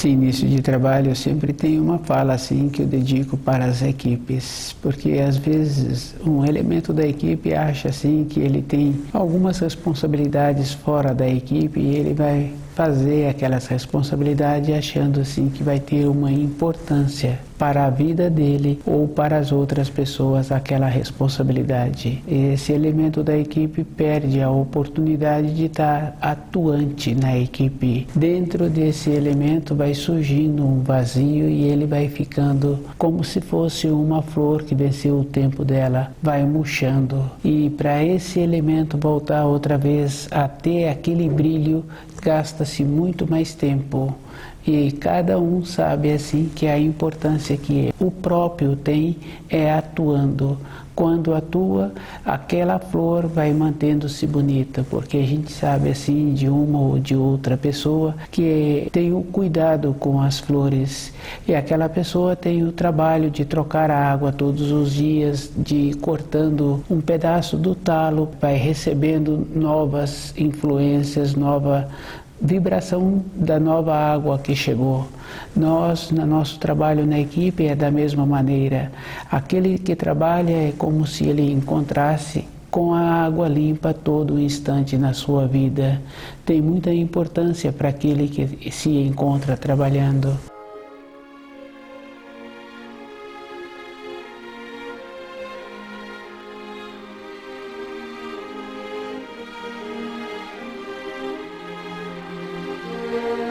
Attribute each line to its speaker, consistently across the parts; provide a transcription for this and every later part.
Speaker 1: Esse início de trabalho eu sempre tenho uma fala assim que eu dedico para as equipes, porque às vezes um elemento da equipe acha assim que ele tem algumas responsabilidades fora da equipe e ele vai fazer aquelas responsabilidades achando assim que vai ter uma importância para a vida dele ou para as outras pessoas aquela responsabilidade. Esse elemento da equipe perde a oportunidade de estar atuante na equipe. Dentro desse elemento vai surgindo um vazio e ele vai ficando como se fosse uma flor que venceu o tempo dela, vai murchando. E para esse elemento voltar outra vez a ter aquele brilho, gasta-se muito mais tempo. E cada um sabe assim que a importância que o próprio tem é atuando. Quando atua, aquela flor vai mantendo-se bonita, porque a gente sabe assim de uma ou de outra pessoa que tem o cuidado com as flores e aquela pessoa tem o trabalho de trocar a água todos os dias, de ir cortando um pedaço do talo, vai recebendo novas influências, nova vibração da nova água que chegou. Nós, no nosso trabalho na equipe, é da mesma maneira. Aquele que trabalha é como se ele encontrasse com a água limpa todo instante na sua vida. Tem muita importância para aquele que se encontra trabalhando.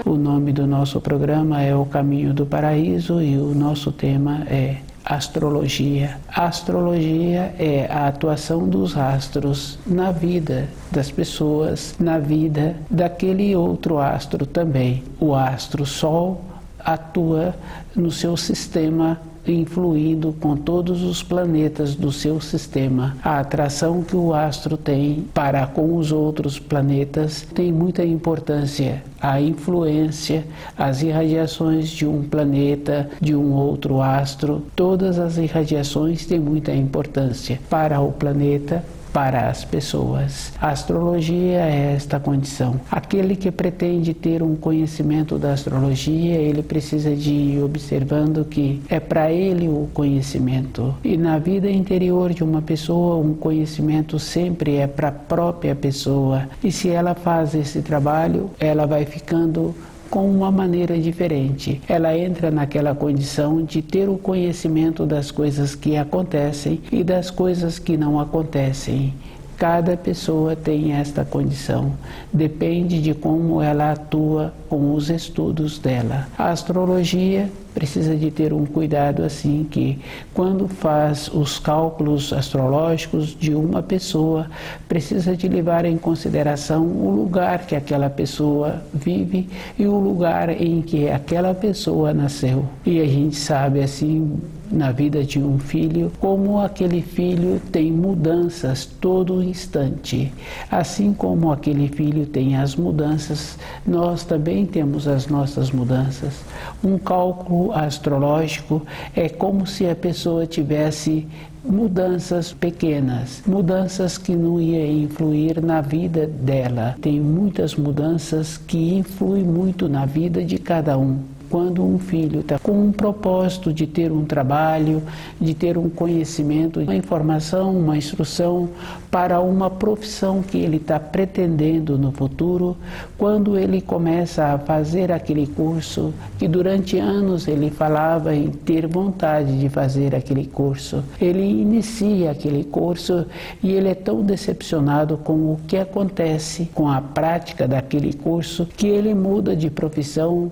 Speaker 1: O nome do nosso programa é O Caminho do Paraíso e o nosso tema é astrologia. A astrologia é a atuação dos astros na vida das pessoas, na vida daquele outro astro também. O astro Sol atua no seu sistema, influindo com todos os planetas do seu sistema. A atração que o astro tem para com os outros planetas tem muita importância. A influência, as irradiações de um planeta, de um outro astro, todas as irradiações têm muita importância para o planeta, para as pessoas. A astrologia é esta condição. Aquele que pretende ter um conhecimento da astrologia, ele precisa de ir observando que é para ele o conhecimento. E na vida interior de uma pessoa, um conhecimento sempre é para a própria pessoa. E se ela faz esse trabalho, ela vai ficando com uma maneira diferente. Ela entra naquela condição de ter o conhecimento das coisas que acontecem e das coisas que não acontecem. Cada pessoa tem esta condição, depende de como ela atua com os estudos dela. A astrologia precisa de ter um cuidado assim que quando faz os cálculos astrológicos de uma pessoa, precisa de levar em consideração o lugar que aquela pessoa vive e o lugar em que aquela pessoa nasceu. E a gente sabe assim, na vida de um filho, como aquele filho tem mudanças todo instante. Assim como aquele filho tem as mudanças, nós também temos as nossas mudanças. Um cálculo astrológico é como se a pessoa tivesse mudanças pequenas, mudanças que não iam influir na vida dela. Tem muitas mudanças que influem muito na vida de cada um. Quando um filho está com um propósito de ter um trabalho, de ter um conhecimento, uma informação, uma instrução para uma profissão que ele está pretendendo no futuro, quando ele começa a fazer aquele curso, que durante anos ele falava em ter vontade de fazer aquele curso, ele inicia aquele curso e ele é tão decepcionado com o que acontece com a prática daquele curso que ele muda de profissão.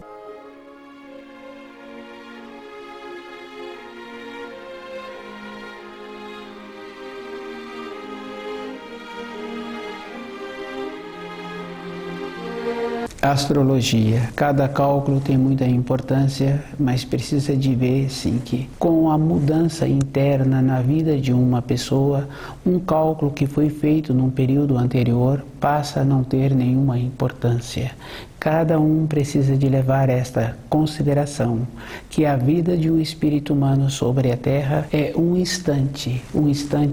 Speaker 1: Astrologia. Cada cálculo tem muita importância, mas precisa de ver sim que com a mudança interna na vida de uma pessoa, um cálculo que foi feito num período anterior passa a não ter nenhuma importância. Cada um precisa de levar esta consideração, que a vida de um espírito humano sobre a Terra é um instante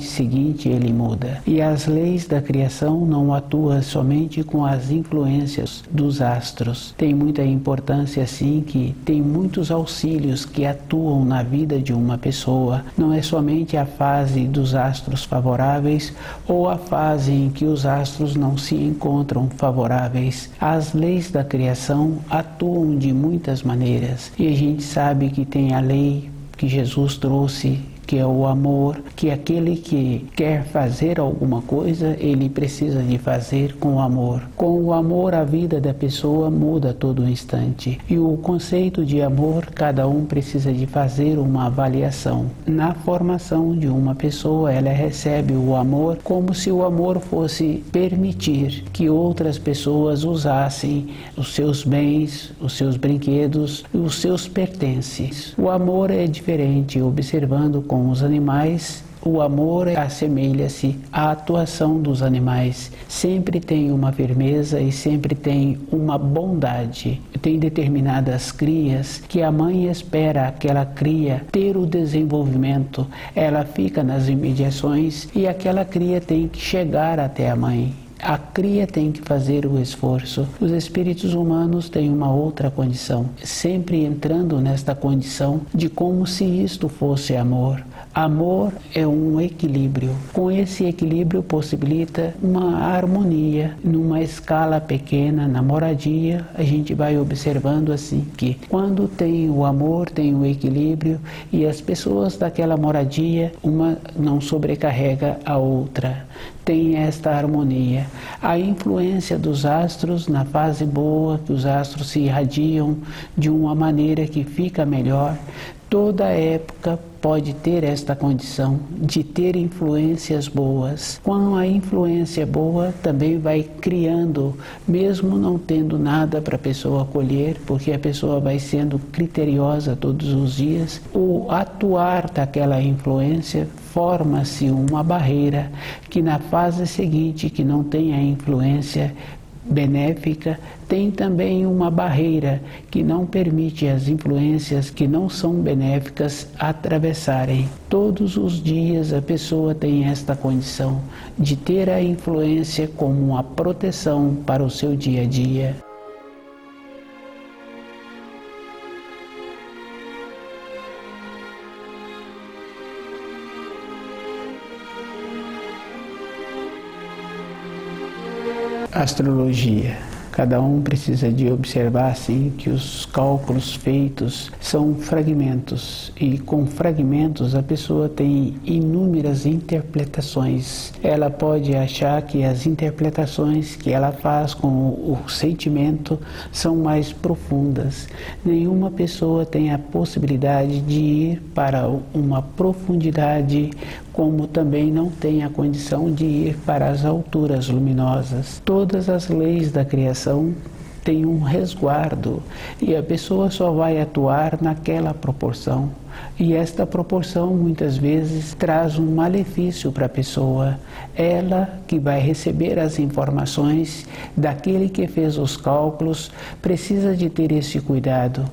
Speaker 1: seguinte ele muda. E as leis da criação não atuam somente com as influências dos astros. Tem muita importância assim que tem muitos auxílios que atuam na vida de uma pessoa. Não é somente a fase dos astros favoráveis ou a fase em que os astros não se encontram favoráveis. As leis da criação atuam de muitas maneiras e a gente sabe que tem a lei que Jesus trouxe, que é o amor, que aquele que quer fazer alguma coisa, ele precisa de fazer com amor. Com o amor, a vida da pessoa muda a todo instante. E o conceito de amor, cada um precisa de fazer uma avaliação. Na formação de uma pessoa, ela recebe o amor como se o amor fosse permitir que outras pessoas usassem os seus bens, os seus brinquedos, os seus pertences. O amor é diferente, observando com os animais, o amor assemelha-se à atuação dos animais. Sempre tem uma firmeza e sempre tem uma bondade. Tem determinadas crias que a mãe espera aquela cria ter o desenvolvimento. Ela fica nas imediações e aquela cria tem que chegar até a mãe. A cria tem que fazer o esforço. Os espíritos humanos têm uma outra condição, sempre entrando nesta condição de como se isto fosse amor. Amor é um equilíbrio. Com esse equilíbrio possibilita uma harmonia. Numa escala pequena, na moradia, a gente vai observando assim que quando tem o amor, tem o equilíbrio e as pessoas daquela moradia, uma não sobrecarrega a outra. Tem esta harmonia. A influência dos astros na fase boa, que os astros se irradiam de uma maneira que fica melhor. Toda época pode ter esta condição de ter influências boas. Com a influência boa também vai criando, mesmo não tendo nada para a pessoa colher, porque a pessoa vai sendo criteriosa todos os dias, o atuar daquela influência forma-se uma barreira que na fase seguinte, que não tem a influência benéfica, tem também uma barreira que não permite as influências que não são benéficas atravessarem. Todos os dias a pessoa tem esta condição de ter a influência como uma proteção para o seu dia a dia. Astrologia. Cada um precisa de observar assim que os cálculos feitos são fragmentos e com fragmentos a pessoa tem inúmeras interpretações. Ela pode achar que as interpretações que ela faz com o sentimento são mais profundas. Nenhuma pessoa tem a possibilidade de ir para uma profundidade, como também não tem a condição de ir para as alturas luminosas. Todas as leis da criação têm um resguardo e a pessoa só vai atuar naquela proporção. E esta proporção muitas vezes traz um malefício para a pessoa. Ela que vai receber as informações daquele que fez os cálculos precisa de ter esse cuidado.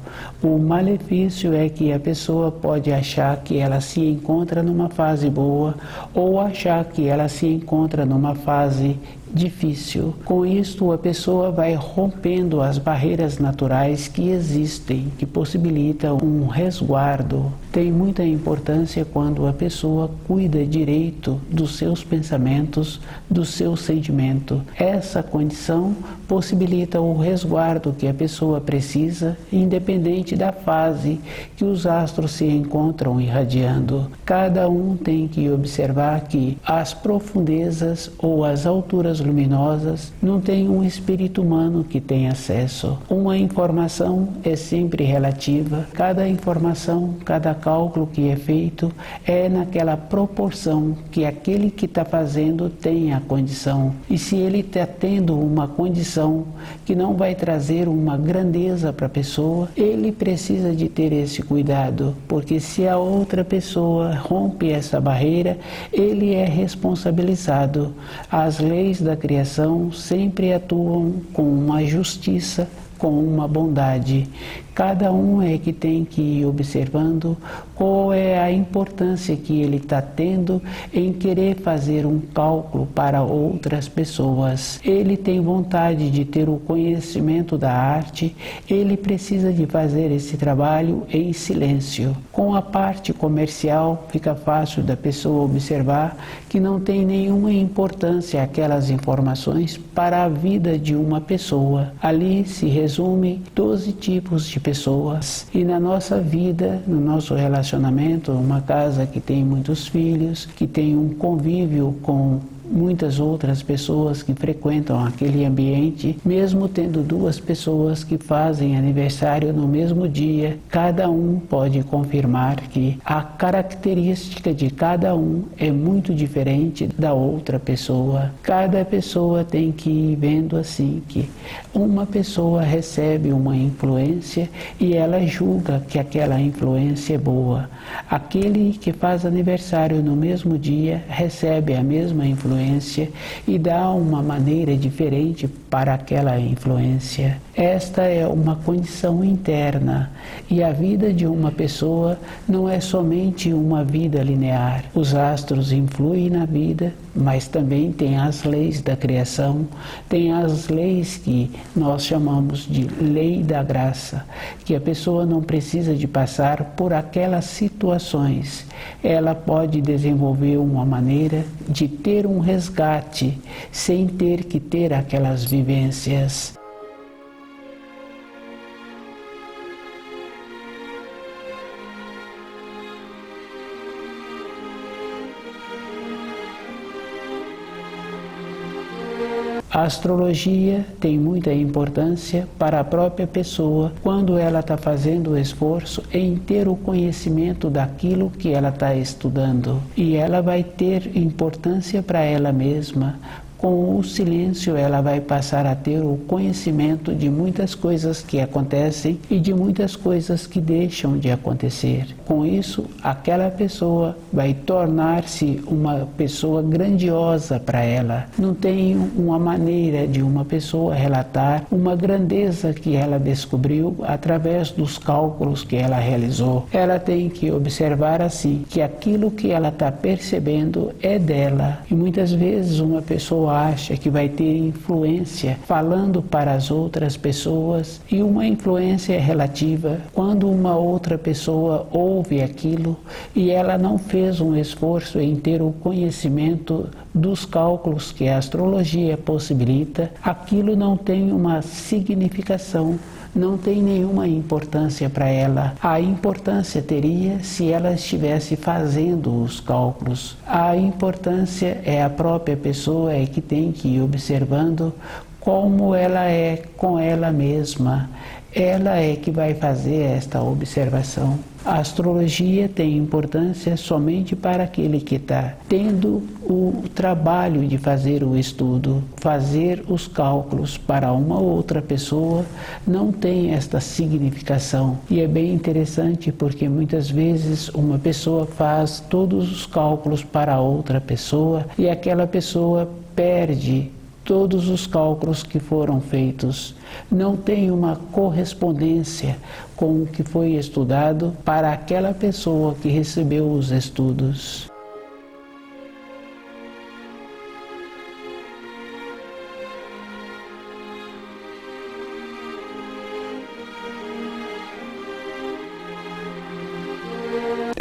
Speaker 1: O malefício é que a pessoa pode achar que ela se encontra numa fase boa ou achar que ela se encontra numa fase difícil. Com isto, a pessoa vai rompendo as barreiras naturais que existem, que possibilitam um resguardo. Tem muita importância quando a pessoa cuida direito dos seus pensamentos, do seu sentimento. Essa condição possibilita o resguardo que a pessoa precisa, independente da fase que os astros se encontram irradiando. Cada um tem que observar que as profundezas ou as alturas luminosas não tem um espírito humano que tem acesso. Uma informação é sempre relativa. Cada informação, cada cálculo que é feito é naquela proporção que aquele que está fazendo tem a condição. E se ele está tendo uma condição que não vai trazer uma grandeza para a pessoa, ele precisa de ter esse cuidado, porque se a outra pessoa rompe essa barreira, ele é responsabilizado. As leis da criação sempre atuam com uma justiça com uma bondade. Cada um é que tem que ir observando qual é a importância que ele está tendo em querer fazer um cálculo para outras pessoas. Ele tem vontade de ter o conhecimento da arte, ele precisa de fazer esse trabalho em silêncio. Com a parte comercial, fica fácil da pessoa observar que não tem nenhuma importância aquelas informações para a vida de uma pessoa. Ali se resume 12 tipos de pessoas. E na nossa vida, no nosso relacionamento, uma casa que tem muitos filhos, que tem um convívio com muitas outras pessoas que frequentam aquele ambiente, mesmo tendo duas pessoas que fazem aniversário no mesmo dia, cada um pode confirmar que a característica de cada um é muito diferente da outra pessoa. Cada pessoa tem que ir vendo assim que uma pessoa recebe uma influência e ela julga que aquela influência é boa. Aquele que faz aniversário no mesmo dia recebe a mesma influência e dá uma maneira diferente para aquela influência. Esta é uma condição interna e a vida de uma pessoa não é somente uma vida linear. Os astros influem na vida, mas também tem as leis da criação, tem as leis que nós chamamos de lei da graça, que a pessoa não precisa de passar por aquelas situações. Ela pode desenvolver uma maneira de ter um resgate sem ter que ter aquelas vivências. A astrologia tem muita importância para a própria pessoa quando ela está fazendo o esforço em ter o conhecimento daquilo que ela está estudando. E ela vai ter importância para ela mesma. Com o silêncio, ela vai passar a ter o conhecimento de muitas coisas que acontecem e de muitas coisas que deixam de acontecer. Com isso, aquela pessoa vai tornar-se uma pessoa grandiosa para ela. Não tem uma maneira de uma pessoa relatar uma grandeza que ela descobriu através dos cálculos que ela realizou. Ela tem que observar assim, que aquilo que ela está percebendo é dela. E muitas vezes uma pessoa acha que vai ter influência falando para as outras pessoas, e uma influência é relativa. Quando uma outra pessoa ouve aquilo e ela não fez um esforço em ter o conhecimento dos cálculos que a astrologia possibilita, aquilo não tem uma significação, não tem nenhuma importância para ela. A importância teria se ela estivesse fazendo os cálculos. A importância é a própria pessoa é que tem que ir observando como ela é com ela mesma. Ela é que vai fazer esta observação. A astrologia tem importância somente para aquele que está tendo o trabalho de fazer o estudo. Fazer os cálculos para uma outra pessoa não tem esta significação. E é bem interessante porque muitas vezes uma pessoa faz todos os cálculos para outra pessoa e aquela pessoa perde todos os cálculos que foram feitos. Não tem uma correspondência com o que foi estudado para aquela pessoa que recebeu os estudos.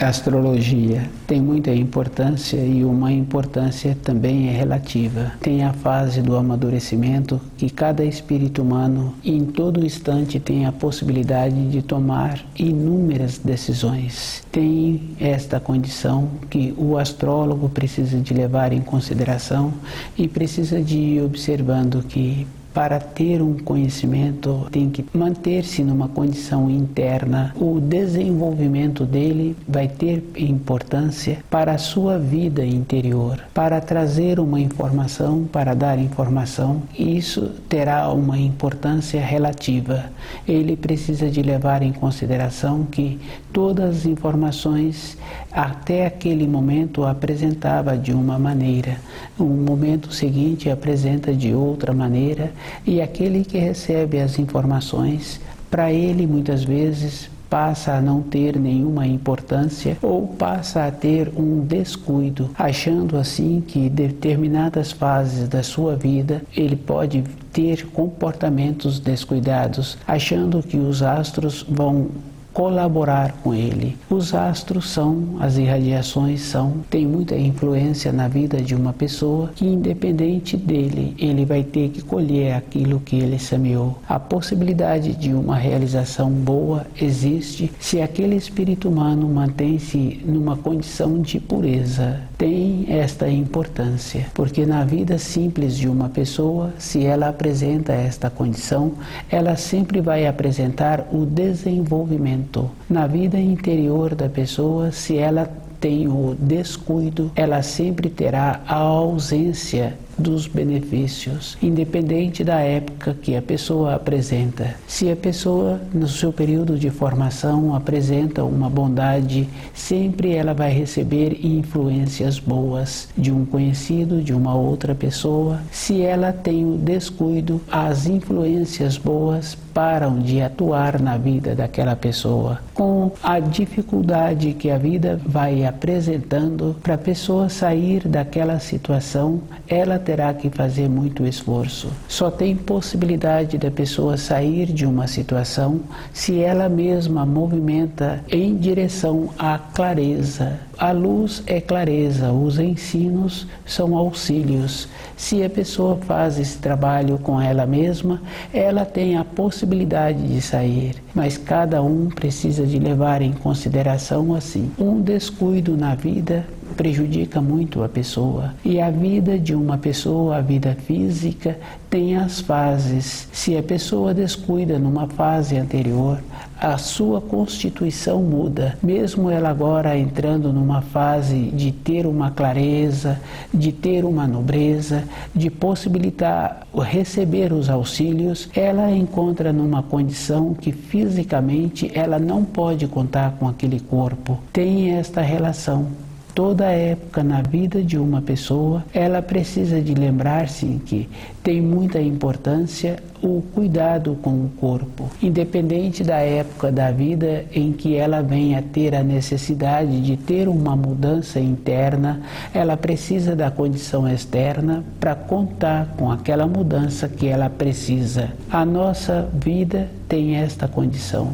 Speaker 1: A astrologia tem muita importância e uma importância também é relativa. Tem a fase do amadurecimento que cada espírito humano em todo instante tem a possibilidade de tomar inúmeras decisões. Tem esta condição que o astrólogo precisa de levar em consideração e precisa de ir observando que para ter um conhecimento, tem que manter-se numa condição interna. O desenvolvimento dele vai ter importância para a sua vida interior, para trazer uma informação, para dar informação. Isso terá uma importância relativa. Ele precisa de levar em consideração que todas as informações até aquele momento apresentava de uma maneira, no momento seguinte apresenta de outra maneira, E aquele que recebe as informações, para ele muitas vezes passa a não ter nenhuma importância ou passa a ter um descuido, achando assim que em determinadas fases da sua vida ele pode ter comportamentos descuidados, achando que os astros vão colaborar com ele. Os astros são, as irradiações têm muita influência na vida de uma pessoa que, independente dele, ele vai ter que colher aquilo que ele semeou. A possibilidade de uma realização boa existe se aquele espírito humano mantém-se numa condição de pureza. Tem esta importância, porque na vida simples de uma pessoa, se ela apresenta esta condição, ela sempre vai apresentar o desenvolvimento. Na vida interior da pessoa, se ela tem o descuido, ela sempre terá a ausência dos benefícios, independente da época que a pessoa apresenta. Se a pessoa, no seu período de formação, apresenta uma bondade, sempre ela vai receber influências boas de um conhecido, de uma outra pessoa. Se ela tem o descuido, as influências boas param de atuar na vida daquela pessoa. Com a dificuldade que a vida vai apresentando, para a pessoa sair daquela situação, ela terá que fazer muito esforço. Só tem possibilidade da pessoa sair de uma situação se ela mesma movimenta em direção à clareza. A luz é clareza, os ensinos são auxílios. Se a pessoa faz esse trabalho com ela mesma, ela tem a possibilidade de sair. Mas cada um precisa de levar em consideração assim. Um descuido na vida prejudica muito a pessoa. E a vida de uma pessoa, a vida física, tem as fases. Se a pessoa descuida numa fase anterior, a sua constituição muda. Mesmo ela agora entrando numa fase de ter uma clareza, de ter uma nobreza, de possibilitar receber os auxílios, ela encontra numa condição que fisicamente ela não pode contar com aquele corpo. Tem esta relação. Toda época na vida de uma pessoa, ela precisa de lembrar-se que tem muita importância o cuidado com o corpo. Independente da época da vida em que ela venha ter a necessidade de ter uma mudança interna, ela precisa da condição externa para contar com aquela mudança que ela precisa. A nossa vida tem esta condição.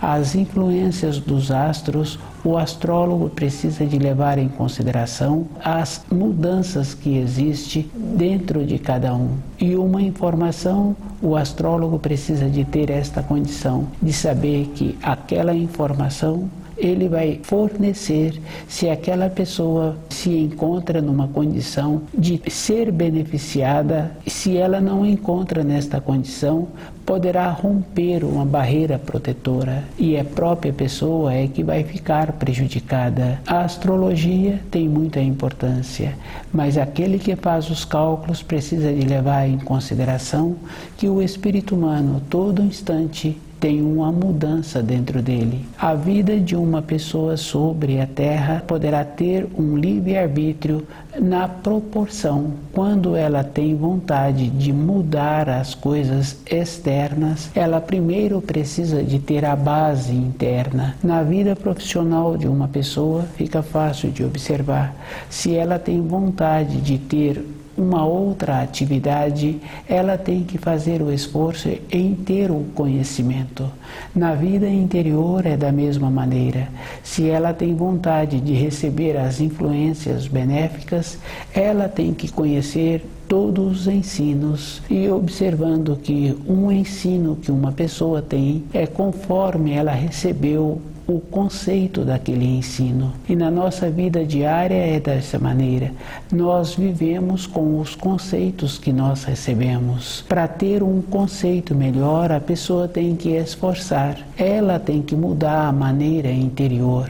Speaker 1: As influências dos astros, o astrólogo precisa de levar em consideração as mudanças que existem dentro de cada um. E uma informação, o astrólogo precisa de ter esta condição, de saber que aquela informação ele vai fornecer se aquela pessoa se encontra numa condição de ser beneficiada. Se ela não encontra nesta condição, poderá romper uma barreira protetora e a própria pessoa é que vai ficar prejudicada. A astrologia tem muita importância, mas aquele que faz os cálculos precisa de levar em consideração que o espírito humano, todo instante, tem uma mudança dentro dele. A vida de uma pessoa sobre a Terra poderá ter um livre-arbítrio na proporção. Quando ela tem vontade de mudar as coisas externas, ela primeiro precisa de ter a base interna. Na vida profissional de uma pessoa, fica fácil de observar. Se ela tem vontade de ter uma outra atividade, ela tem que fazer o esforço em ter o conhecimento. Na vida interior é da mesma maneira. Se ela tem vontade de receber as influências benéficas, ela tem que conhecer todos os ensinos e observando que um ensino que uma pessoa tem é conforme ela recebeu o conceito daquele ensino. E na nossa vida diária é dessa maneira. Nós vivemos com os conceitos que nós recebemos. Para ter um conceito melhor, a pessoa tem que esforçar. Ela tem que mudar a maneira interior.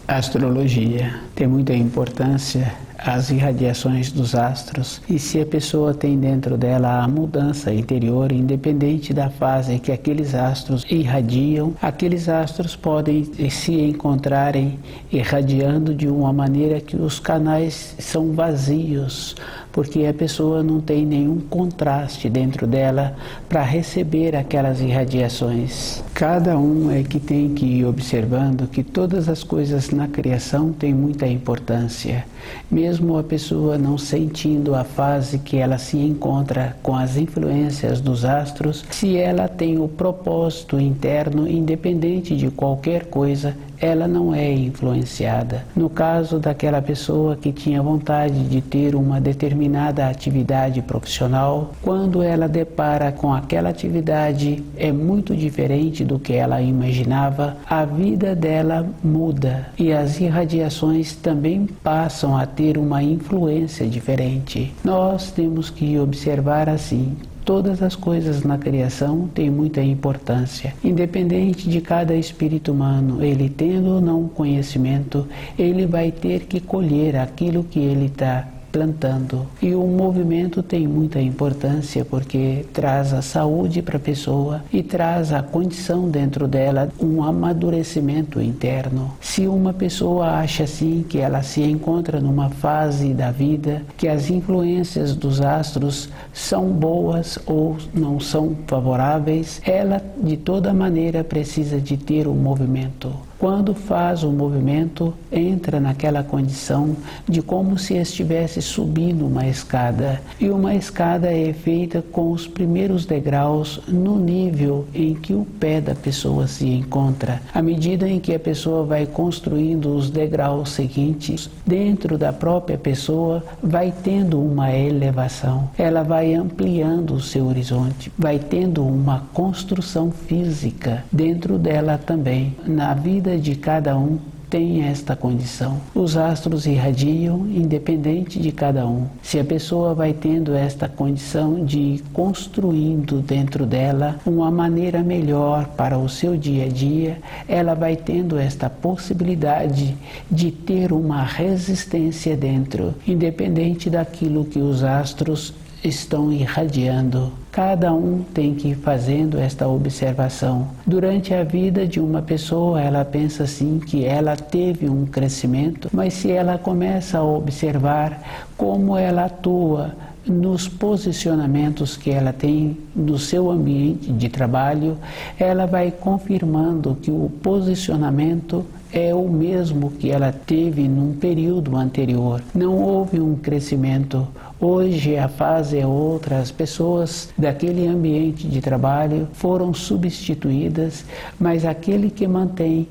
Speaker 1: Astrologia tem muita importância as irradiações dos astros, e se a pessoa tem dentro dela a mudança interior, independente da fase que aqueles astros irradiam, aqueles astros podem se encontrarem irradiando de uma maneira que os canais são vazios, porque a pessoa não tem nenhum contraste dentro dela para receber aquelas irradiações. Cada um é que tem que ir observando que todas as coisas na criação têm muita importância. Mesmo a pessoa não sentindo a fase que ela se encontra com as influências dos astros, se ela tem o propósito interno, independente de qualquer coisa, ela não é influenciada. No caso daquela pessoa que tinha vontade de ter uma determinada atividade profissional, quando ela depara com aquela atividade é muito diferente do que ela imaginava, a vida dela muda e as irradiações também passam a ter uma influência diferente. Nós temos que observar assim. Todas as coisas na criação têm muita importância. Independente de cada espírito humano, ele tendo ou não conhecimento, ele vai ter que colher aquilo que ele está plantando. E o movimento tem muita importância porque traz a saúde para a pessoa e traz a condição dentro dela, um amadurecimento interno. Se uma pessoa acha assim que ela se encontra numa fase da vida que as influências dos astros são boas ou não são favoráveis, ela de toda maneira precisa de ter um movimento. Quando faz o movimento, entra naquela condição de como se estivesse subindo uma escada. E uma escada é feita com os primeiros degraus no nível em que o pé da pessoa se encontra. À medida em que a pessoa vai construindo os degraus seguintes, dentro da própria pessoa vai tendo uma elevação. Ela vai ampliando o seu horizonte, vai tendo uma construção física dentro dela também. Na vida de cada um tem esta condição. Os astros irradiam independente de cada um. Se a pessoa vai tendo esta condição de ir construindo dentro dela uma maneira melhor para o seu dia a dia, ela vai tendo esta possibilidade de ter uma resistência dentro, independente daquilo que os astros estão irradiando. Cada um tem que ir fazendo esta observação. Durante a vida de uma pessoa, ela pensa assim que ela teve um crescimento, mas se ela começa a observar como ela atua nos posicionamentos que ela tem no seu ambiente de trabalho, ela vai confirmando que o posicionamento é o mesmo que ela teve num período anterior. Não houve um crescimento. Hoje a fase é outra, as pessoas daquele ambiente de trabalho foram substituídas, mas aquele que mantém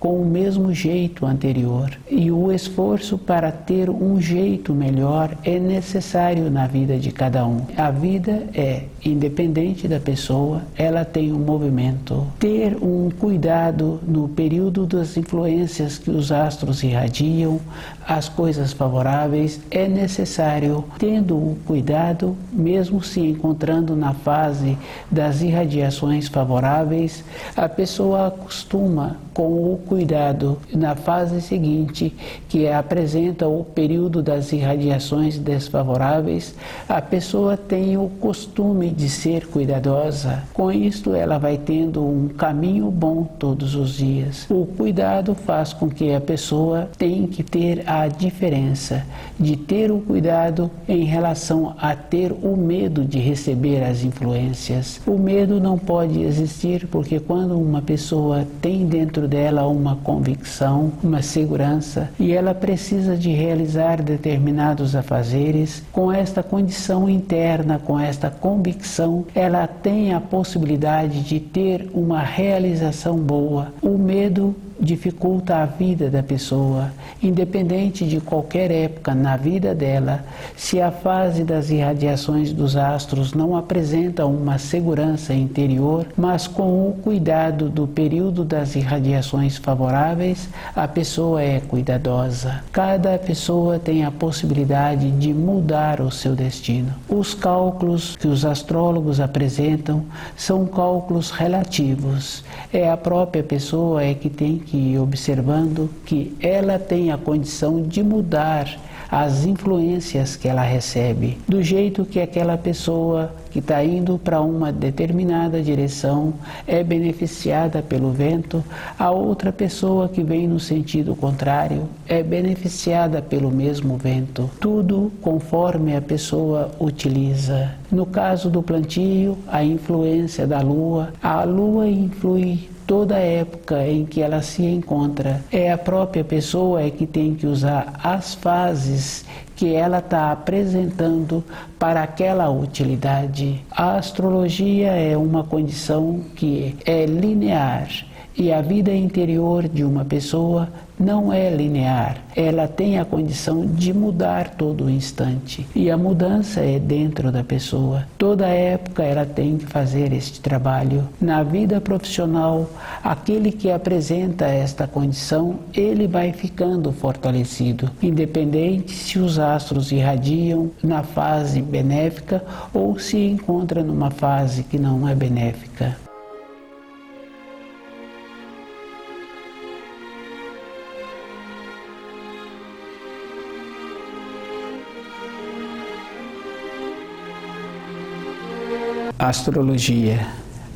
Speaker 1: com o mesmo jeito anterior. E o esforço para ter um jeito melhor é necessário na vida de cada um. A vida é independente da pessoa, ela tem um movimento. Ter um cuidado no período das influências que os astros irradiam, as coisas favoráveis, é necessário, tendo o cuidado, mesmo se encontrando na fase das irradiações favoráveis, a pessoa acostuma com o cuidado na fase seguinte, que apresenta o período das irradiações desfavoráveis, a pessoa tem o costume de ser cuidadosa. Com isto, ela vai tendo um caminho bom todos os dias. O cuidado faz com que a pessoa tenha que ter a diferença de ter o cuidado em relação a ter o medo de receber as influências. O medo não pode existir porque quando uma pessoa tem dentro dela uma convicção, uma segurança e ela precisa de realizar determinados afazeres, com esta condição interna, com esta convicção, ela tem a possibilidade de ter uma realização boa. O medo dificulta a vida da pessoa, independente de qualquer época na vida dela. Se a fase das irradiações dos astros não apresenta uma segurança interior, mas com o cuidado do período das irradiações favoráveis, a pessoa é cuidadosa. Cada pessoa tem a possibilidade de mudar o seu destino. Os cálculos que os astrólogos apresentam são cálculos relativos. É a própria pessoa que tem que ir observando que ela tem a condição de mudar as influências que ela recebe, do jeito que aquela pessoa que está indo para uma determinada direção é beneficiada pelo vento, a outra pessoa que vem no sentido contrário é beneficiada pelo mesmo vento, tudo conforme a pessoa utiliza. No caso do plantio, a influência da lua, a lua influi toda a época em que ela se encontra. É a própria pessoa que tem que usar as fases que ela está apresentando para aquela utilidade. A astrologia é uma condição que é linear e a vida interior de uma pessoa não é linear. Ela tem a condição de mudar todo instante. E a mudança é dentro da pessoa. Toda época ela tem que fazer este trabalho. Na vida profissional, aquele que apresenta esta condição, ele vai ficando fortalecido, independente se os astros irradiam na fase benéfica ou se encontra numa fase que não é benéfica. A astrologia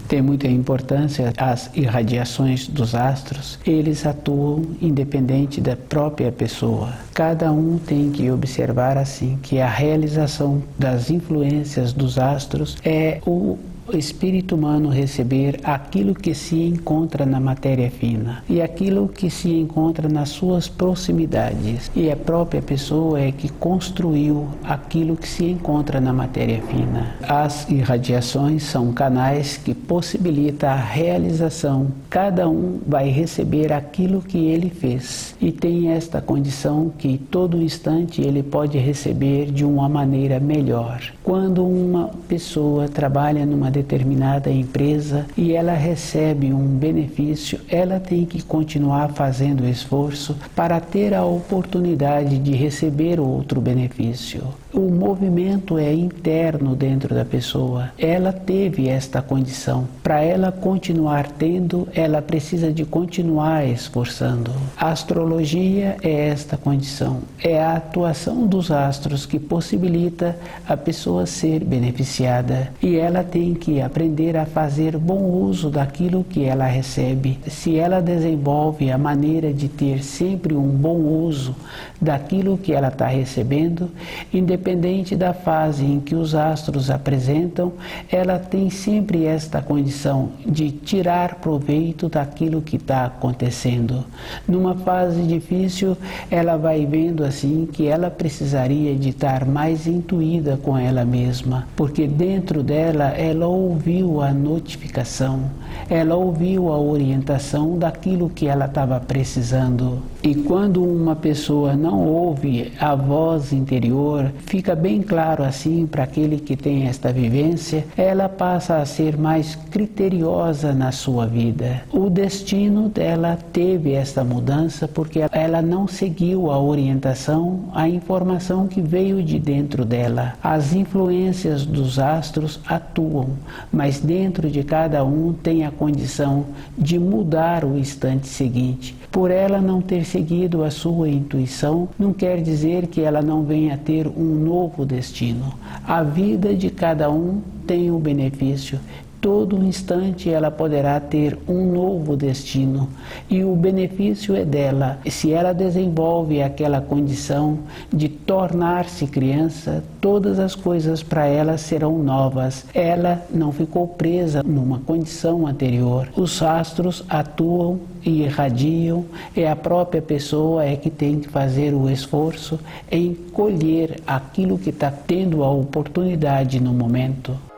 Speaker 1: tem muita importância. As irradiações dos astros, eles atuam independente da própria pessoa. Cada um tem que observar assim que a realização das influências dos astros é o espírito humano receber aquilo que se encontra na matéria fina e aquilo que se encontra nas suas proximidades, e a própria pessoa é que construiu aquilo que se encontra na matéria fina. As irradiações são canais que possibilitam a realização. Cada um vai receber aquilo que ele fez e tem esta condição que todo instante ele pode receber de uma maneira melhor. Quando uma pessoa trabalha numa determinada empresa e ela recebe um benefício, ela tem que continuar fazendo esforço para ter a oportunidade de receber outro benefício. O movimento é interno dentro da pessoa. Ela teve esta condição. Para ela continuar tendo, ela precisa de continuar esforçando. A astrologia é esta condição. É a atuação dos astros que possibilita a pessoa ser beneficiada. E ela tem que aprender a fazer bom uso daquilo que ela recebe. Se ela desenvolve a maneira de ter sempre um bom uso daquilo que ela está recebendo, independente da fase em que os astros apresentam, ela tem sempre esta condição de tirar proveito daquilo que está acontecendo. Numa fase difícil, ela vai vendo assim que ela precisaria de estar mais intuída com ela mesma, porque dentro dela ela ouviu a notificação, ela ouviu a orientação daquilo que ela estava precisando. E quando uma pessoa não ouve a voz interior, fica bem claro assim para aquele que tem esta vivência, ela passa a ser mais criteriosa na sua vida. O destino dela teve esta mudança porque ela não seguiu a orientação, a informação que veio de dentro dela. As influências dos astros atuam, mas dentro de cada um tem a condição de mudar o instante seguinte. Por ela não ter seguido a sua intuição, não quer dizer que ela não venha a ter um novo destino. A vida de cada um tem o benefício. Todo instante ela poderá ter um novo destino e o benefício é dela. Se ela desenvolve aquela condição de tornar-se criança, todas as coisas para ela serão novas. Ela não ficou presa numa condição anterior. Os astros atuam e irradiam, é a própria pessoa que tem que fazer o esforço em colher aquilo que está tendo a oportunidade no momento.